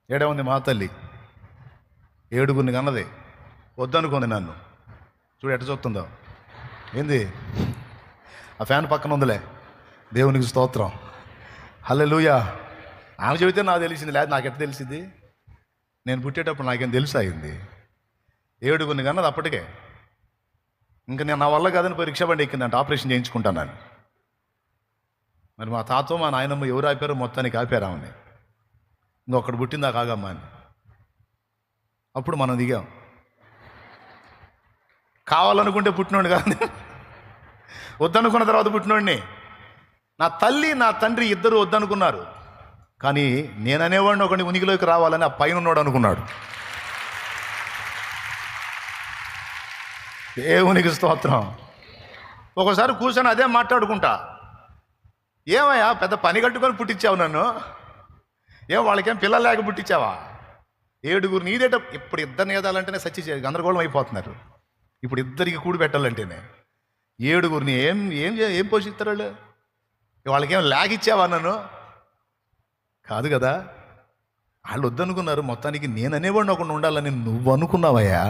ఏడే ఉంది మా తల్లి, 7గురిని కన్నది, వద్దనుకుంది నన్ను. చూడు ఎట్ట చూస్తుందో. ఏంది ఆ ఫ్యాన్ పక్కన ఉందిలే. దేవునికి స్తోత్రం, హల్లెలూయా. ఆమె చెబితే నాకు తెలిసింది, లేదు నాకు ఎట్ట తెలిసింది? నేను పుట్టేటప్పుడు నాకేం తెలుసు అయింది. 7గురిని కన్నది అప్పటికే. ఇంకా నేను నా వల్ల కాదని పోయి రిక్షా బండి ఎక్కిందంటే ఆపరేషన్ చేయించుకుంటానని. మరి మా తాత మా నాయనమ్మ ఎవరు ఆపారో మొత్తానికి ఆపారు ఆమెని. ఇంకొకటి పుట్టిందా కాగమ్మ అని. అప్పుడు మనం దిగాం. కావాలనుకుంటే పుట్టినోడు కాదు, వద్దనుకున్న తర్వాత పుట్టినోడిని. నా తల్లి నా తండ్రి ఇద్దరు వద్దనుకున్నారు, కానీ నేను అనేవాడిని ఒకటి ఉనికిలోకి రావాలని ఆ పైన ఉన్నాడు అనుకున్నాడు. దేవునికి స్తోత్రం. ఒకసారి కూర్చొని అదే మాట్లాడుకుంటా, ఏమయ్యా పెద్ద పని కట్టుకొని పుట్టించావు నన్ను, ఏం వాళ్ళకేం పిల్లలు లేక పుట్టించావా? 7గురు నీదేట. ఇప్పుడు ఇద్దరిని ఏదాలంటేనే సచ్చి గందరగోళం అయిపోతున్నారు. ఇప్పుడు ఇద్దరికి కూడి పెట్టాలంటేనే 7గురిని ఏం ఏం ఏం పోషిస్తారు వాళ్ళు? వాళ్ళకేం లాగిచ్చావా నన్ను? కాదు కదా. వాళ్ళు వద్దనుకున్నారు. మొత్తానికి నేను అనేవాడిని ఒకటి ఉండాలని నువ్వు అనుకున్నావయ్యా.